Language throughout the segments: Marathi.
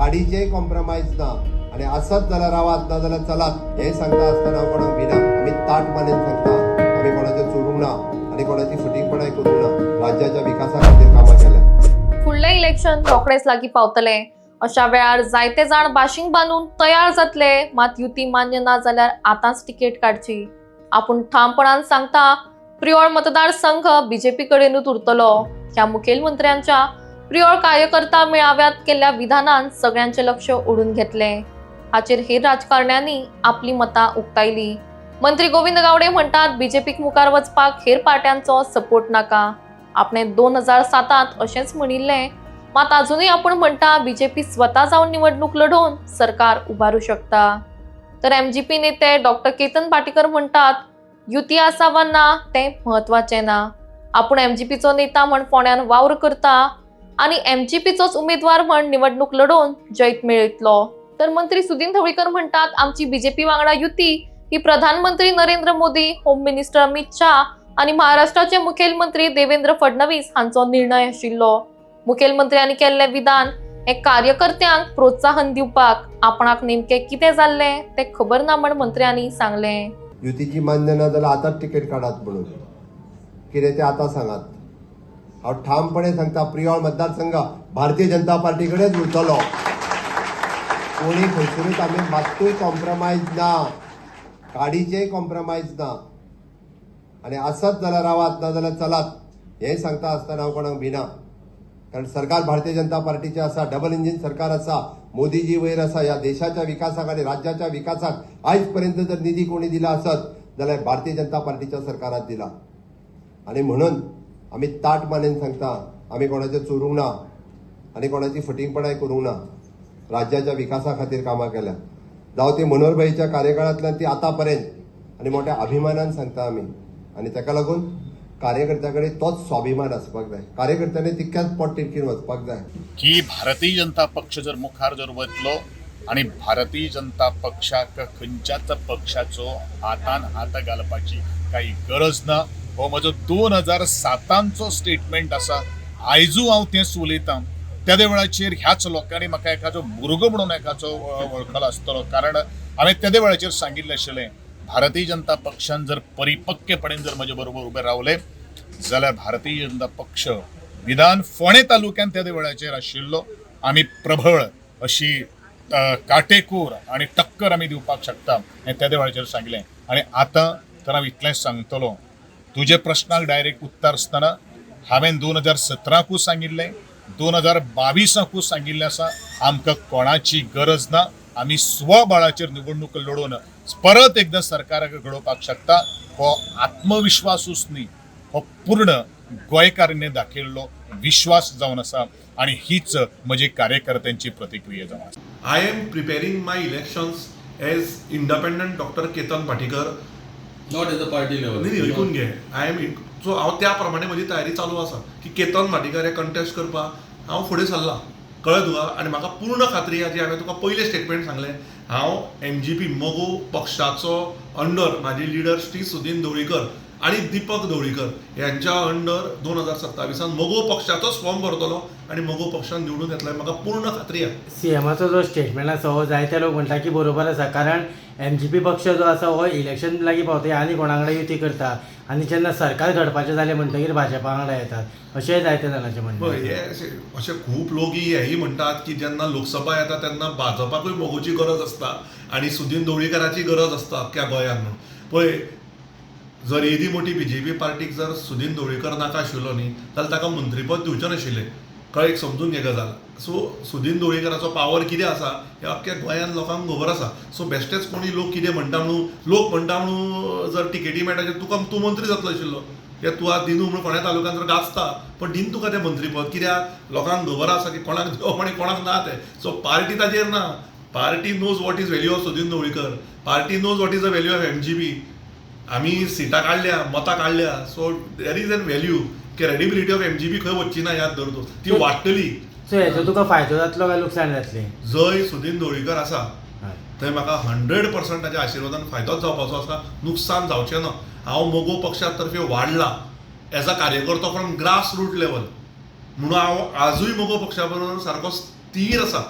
काडीचेय कॉम्प्रोमाइज ना आणि असत जाल्यार रावात ना जाल्यार चलात हे सांगता आसतना हांव कोणाक भिना. आमी ताट मानेन सांगता आमी कोणाचें चोरूंक ना आनी कोणाची फटींगपणाय करूंक ना. राज्याच्या विकासा खातीर कामां केल्या. फुडले इलेक्शन रोखडेच लागीं पावतले. अशा वेळार जायते जाण बाशिंग बांदून तयार जातले. मात युती मान्य ना जाल्यार आतांच तिकेट काडची. आपूण ठामपणान सांगता प्रियोळ मतदारसंघ बीजेपी कडेनूच उरतलो. ह्या मुखेलमंत्र्यांच्या प्रियोळ कार्यकर्ता मेळाव्यात केल्ल्या विधानान सगळ्यांचे लक्ष ओढून घेतले. हाचेर हेर राजकारण्यांनी आपली मतां उक्तायली. मंत्री गोविंद गावडे म्हणटात बीजेपीक मुखार वचपाक हेर पार्ट्यांचो सपोर्ट नाका. आपणे 2007त अशेंच म्हणिल्लें. मात अजूनही आपण म्हणटा बीजेपी स्वता जावन निवडणूक लढवून सरकार उबारू शकता. तर एमजीपी नेते डॉक्टर केतन पाटीकर म्हणटात युती आसा वा ना तें म्हत्वाचें ना. आपूण एमजीपीचो नेता म्हण फोंड्यान वावर करता आनी एमजीपीचोच उमेदवार म्हण निवडणूक लढोवन जैत मेळयतलो. तर मंत्री सुदीन ढवळीकर म्हणटात आमची बीजेपी वांगडा युती ही प्रधानमंत्री नरेंद्र मोदी, होम मिनिस्टर अमित शाह आनी महाराष्ट्राचे मुखेलमंत्री देवेंद्र फडणवीस हांचो निर्णय आशिल्लो. मुखेलमंत्र्यांनी केल्लें विधान हे कार्यकर्त्यांक प्रोत्साहन दिवपाक. आपणाक नेमकें कितें जाल्लें तें खबर ना म्हण मंत्र्यांनी सांगलें. युतीची मान्य ना जाल्यार आतांच तिकेट काडात म्हणून कितें तें आतां सांगात. हांव ठामपणे सांगता प्रियोळ मतदारसंघ भारतीय जनता पार्टी कडेच उरतलो. कोणी खंयसरूच आमी मात्तूय कॉम्प्रोमाइज ना, काडीचेय कॉम्प्रोमाइज ना आनी आसत जाल्यार रावात ना जाल्यार चलात हे सांगता आसतना हांव कोणाक भिना. कारण सरकार भारतीय जनता पार्टीचे आसा, डबल इंजिन सरकार आसा, मोदीजी वयर आसा. ह्या देशाच्या विकासाक आनी राज्याच्या विकासाक आयज पर्यंत जर निधी कोणी दिला आसत जाल्यार भारतीय जनता पार्टीच्या सरकारात दिला. आणि म्हणून आमी ताट मानेन सांगता आमी कोणाचें चोरूंक ना आनी कोणाची फटींगपणाय करूंक ना. राज्याच्या विकासा खातीर कामां केल्या. जावं ती मनोहरभाईच्या कार्यकाळांतल्यान ती आतापर्यंत आनी मोठ्या अभिमानान सांगता आमी. आनी ताका लागून कार्यकर्त्याकडे तोच स्वाभिमान असपाक जाय. कार्यकर्त्याने तितक्याच पोट तिडकीन वचपाक जाय की भारतीय जनता पक्ष जर मुखार जर वतलो आणि भारतीय जनता पक्षाक खंयच्याच पक्षाचो हातान हात घालपाची काही गरज ना. हो म्हजो 2007चो स्टेटमेंट आसा. आयजू हांव तेंच उलयतां. त्या वेळाचेर ह्याच लोकांनी म्हाका एकाचो भुरगो म्हणून एकाचो वळखलो आसतलो. कारण हांवें त्या वेळाचेर सांगिल्लें आशिल्लें भारतीय जनता पक्षान जर परिपक्वपणेन जर म्हजे बरोबर उबे रावले जाल्यार भारतीय जनता पक्ष विधान फोंडे तालुक्यात त्या वेळाचेर आशिल्लो. आमी प्रबळ अशी काटेकोर आणि टक्कर आमी दिवपाक शकता हें त्या वेळाचेर सांगलें. आनी आतां तर हांव इतलेंच सांगतलो. तुजे प्रश्नाक डायरेक्ट उत्तर आसतना हांवें 2017कूच सांगिल्लें, 2022कूच सांगिल्लें आसा. आमकां कोणाची गरज ना. आमी स्वबळाचेर निवडणूक लढोवन परत एकदा सरकाराक घडोवपाक शकता. हो आत्मविश्वासूच न्ही, हो पूर्ण गोंयकारांनी दाखयल्लो विश्वास जावन आसा आणि हीच म्हजी कार्यकर्त्यांची प्रतिक्रिया जावन आसा. I am preparing my elections as independent Dr. Ketan Patikar. Not at the party level. नाही ऐकून घे. सो हांव त्या प्रमाणे म्हजी तयारी चालू आसा की केतन भाटीकर हे कंटेस्ट करपाक हांव फुडें सरला. कळ्ळें तुका. आनी म्हाका पूर्ण खात्री आहा जी हांवें तुका पयलें स्टेटमेंट सांगलें. हांव एमजीपी मोगो पक्षाचो अंडर म्हाजी लिडर श्री सुदीन ढवळीकर आणि दीपक ढवळीकर यांच्या अंडर 2027 मोगो पक्षाचोच फॉर्म भरतलो आणि मोगो पक्षान निवडून येतलो. म्हाका पूर्ण खात्री आहे. सीएमाचो जो स्टेटमेंट आसा हो जायते लोक म्हणटा की बरोबर आसा. कारण एमजीपी पक्ष जो आसा हो इलेक्शन लागीं पावता आनी कोणा कडेन युती करता आनी जेन्ना सरकार घडपाचें जालें म्हणटकीर भाजपा वांगडा येतात अशेंय जायते जाणांचें म्हणणें. हे अशे खूब लोक हेही म्हणटात की जेन्ना लोकसभा येता तेन्ना भाजपाकूय मोगोची गरज आसता आनी सुदीन ढवळीकराची गरज आसता अख्ख्या गोंयांत. पळय जर येदी मोठी बीजेपी पार्टीक जर सुदीन ढवळीकर नाका आशिल्लो न्ही जाल्यार ताका मंत्रीपद दिवचें नाशिल्लें. कळ्ळें. एक समजून घे गजाल. सो सुदीन ढवळीकराचो पावर कितें आसा हें अख्ख्या गोंयांत लोकांक खबर आसा. सो बेश्टेच कोणी लोक कितें म्हणटा म्हणून लोक म्हणटा म्हणून जर तिकेटी मेळटा तूं मंत्री जातलो आशिल्लो कित्याक तूं आज दिनू म्हणून फोंड्या तालुक्यांत जर गाजता पण दिन तुका तें मंत्रीपद कित्याक लोकांक खबर आसा की कोणाक दिवप आनी कोणाक ना तें. सो पार्टी ताजेर ना. Party knows what is value of Sudin Dhavalikar. Party knows what is the value of MGP. आमी सिटां काडल्या, मतां काडल्या. So there is an value. Credibility of MGP खंय वचची ना याद धरतो. ती वाडटली. सो हेचो तुका फायदो जातलो काय लुकसाण जातलें. जंय सुदीन ढवळीकर आसा थंय म्हाका 100% ताच्या आशिर्वादान फायदोच जावपाचो आसा. नुकसान जावचें ना. हांव मोगो पक्षा तर्फे वाडला एज अ कार्यकर्तो फ्रॉम ग्रास रूट लेवल म्हणून हांव आजूय मोगो पक्षा बरोबर सारको स्थिर आसा.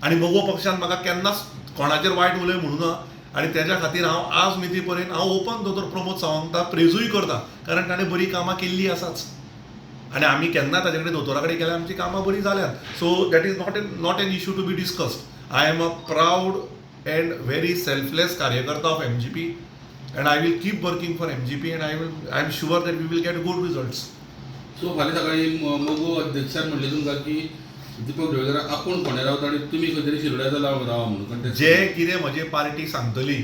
आनी मगो पक्षान म्हाका केन्नाच कोणाचेर वायट उलय म्हणूं ना आनी तेज्या खातीर हांव आज मिती पर्यंत हांव ओपन दोतोर प्रमोद सावंता प्रेजूय करता कारण ताणें बरी कामां केल्ली आसाच आनी आमी केन्ना ताजे कडेन दोतोरा कडेन गेल्यार आमची कामां बरी जाल्यात so that is not an issue to be discussed I am a proud and very selfless कार्यकर्ता of MGP and I will keep working for MGP and I am sure that we will get good results. So फाल्यां सकाळी मगो अध्यक्षान म्हणलें तुमकां की दीपक ढवळकर आपूण फोंड्या रावता आनी तुमी खंय तरी शिरोड्याचो रावा म्हणून जे कितें म्हजी पार्टी सांगतली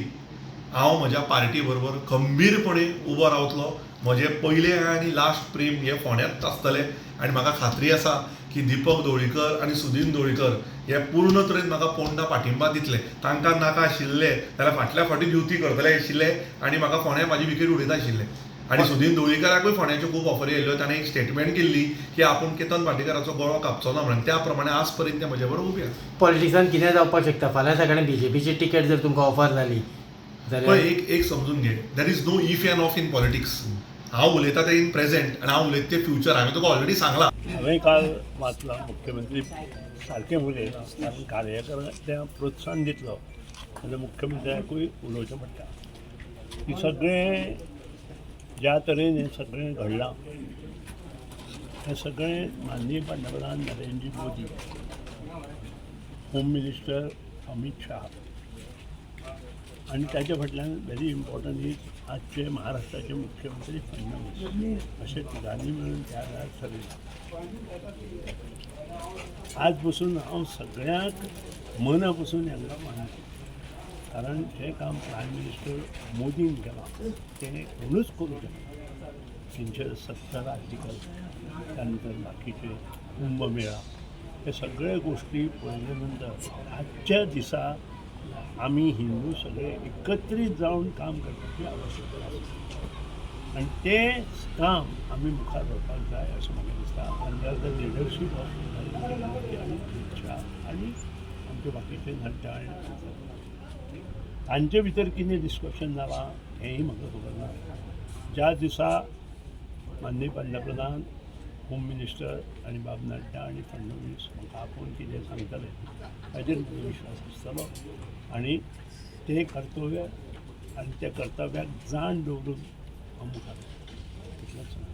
हांव म्हज्या पार्टी बरोबर खंबीरपणे उबो रावतलो म्हजें पयलें आनी लास्ट प्रेम हें फोंड्यांत आसतलें आनी म्हाका खात्री आसा की दीपक ढवळीकर आनी सुदीन ढवळीकर हे पूर्ण तरेन म्हाका पोंडा पाठिंबा दितले तांकां नाका आशिल्ले जाल्यार फाटल्या फावटी युती करतले आशिल्ले आनी म्हाका फोंड्या म्हाजी विकेट उडयता आशिल्ले आनी सुदीन ढवळीकराकूय फोंड्याच्यो खूब ऑफरी आयल्यो ताणें एक स्टेटमेंट केल्ली की आपूण केतन भाटेकाराचो गळो कापचो ना म्हणून त्या प्रमाणे आज पर्यंत ते म्हजे बरोबर उबे आसा पॉलिटिक्सान कितें जावपाक शकता फाल्यां सकाळीं बीजेपीची तिकेट जर तुमकां ऑफर जाली पण जाल्यार एक समजून घे there is no if and of in politics हांव उलयता तें इन प्रेझेंट आनी हांव उलयता तें फ्युचर हांवें तुका ऑलरेडी सांगलां हांवें काल वाचलां मुख्यमंत्री सारकें उलयलां कारण कार्यकर्त्यांक प्रोत्साहन दितलो जाल्यार मुख्यमंत्र्याकूय उलोवचें पडटा की सगळें ज्या तरेन हें सगळें घडलां हें सगळें माननीय पंतप्रधान नरेंद्र मोदी होम मिनिस्टर अमित शाह आनी ताचे फाटल्यान व्हेरी इम्पॉर्टंट इज आजचे महाराष्ट्राचे मुख्यमंत्री फडणवीस अशे तिगांनी मेळून त्या वेळार ठरयलां आज पसून हांव सगळ्यांक मना पसून हांकां मानता कारण जें काम प्रायम मिनिस्टर मोदीन केलां तें कोणूच करूं शकना 370 आर्टिकल त्यानंतर बाकीचे कुंभमेळा हे सगळे गोष्टी पळयले नंतर आजच्या दिसा आमी हिंदू सगळे एकत्रीत जावन काम करपाची आवश्यकता आसा आनी तें काम आमी मुखार व्हरपाक जाय अशें म्हाका दिसता under the leadership of Narendra Modi आनी अमित शाह आनी आमचे बाकीचे नड्डा आनी तांचे भितर कितें डिस्कशन जालां हेंय म्हाका खबर ना ज्या दिसा माननीय पंतप्रधान होम मिनिस्टर आनी बाब नड्डा आनी फडणवीस म्हाका आपूण कितें सांगतले ताचेर म्हाका विश्वास आसतलो आनी तें कर्तव्य आनी त्या कर्तव्याक जाण दवरून हांव मुखार इतलेंच सांगता